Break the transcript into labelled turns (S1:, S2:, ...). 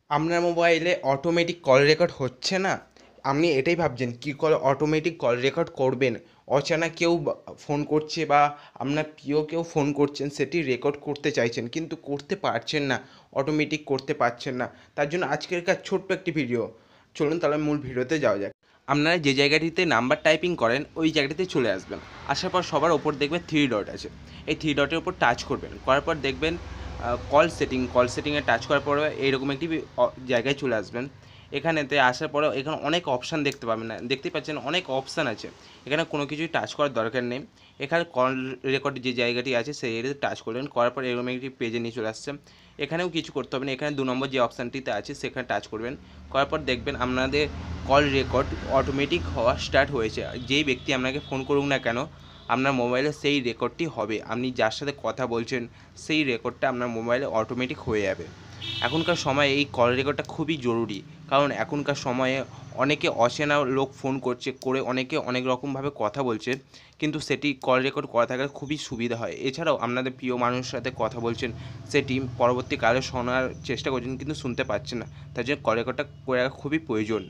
S1: আপনার মোবাইলে automatic call record হচ্ছে না? আপনি এটাই ভাবছেন কী করে অটোমেটিক কল রেকর্ড করবেন? অচেনা কেউ ফোন করছে বা আপনার প্রিয় কেউ ফোন করছেন, সেটি রেকর্ড করতে চাইছেন কিন্তু করতে পারছেন না, অটোমেটিক করতে পারছেন না। তার জন্য আজকেরকার ছোট্ট একটি ভিডিও। চলুন তাহলে মূল ভিডিওতে যাওয়া যাক। আপনারা যে জায়গাটিতে নাম্বার টাইপিং করেন ওই জায়গাটিতে চলে আসবেন। আসার পর সবার ওপর দেখবেন 3 ডট আছে। এই 3 ডটের উপর টাচ করবেন। করার পর দেখবেন কল সেটিংয়ে টাচ করার পরে এইরকম একটি জায়গায় চলে আসবেন। এখানেতে আসার পরে এখানে অনেক অপশান দেখতে পাবেন, না দেখতেই পাচ্ছেন অনেক অপশান আছে। এখানে কোনো কিছুই টাচ করার দরকার নেই। এখানে কল রেকর্ড যে জায়গাটি আছে সেই জায়গাতে টাচ করলেন, করার পর এরকম একটি পেজে নিয়ে চলে আসছে। এখানেও কিছু করতে হবে না, এখানে 2 নম্বর যে অপশানটিতে আছে সেখানে টাচ করবেন। করার পর দেখবেন আপনাদের কল রেকর্ড অটোমেটিক হওয়া স্টার্ট হয়েছে। যেই ব্যক্তি আপনাকে ফোন করুক না কেন, আপনার মোবাইলে সেই রেকর্ডটি হবে। আপনি যার সাথে কথা বলছেন সেই রেকর্ডটা আপনার মোবাইলে অটোমেটিক হয়ে যাবে। এখনকার সময়ে এই কল রেকর্ডটা খুবই জরুরি, কারণ এখনকার সময়ে অনেকে অচেনা লোক ফোন করছে, করে অনেকে অনেক রকমভাবে কথা বলছে, কিন্তু সেটি কল রেকর্ড করা থাকলে খুবই সুবিধা হয়। এছাড়াও আপনাদের প্রিয় মানুষের সাথে কথা বলছেন, সেটি পরবর্তীকালে শোনার চেষ্টা করছেন কিন্তু শুনতে পাচ্ছেন না, তার জন্য কল রেকর্ডটা করে রাখা খুবই প্রয়োজন।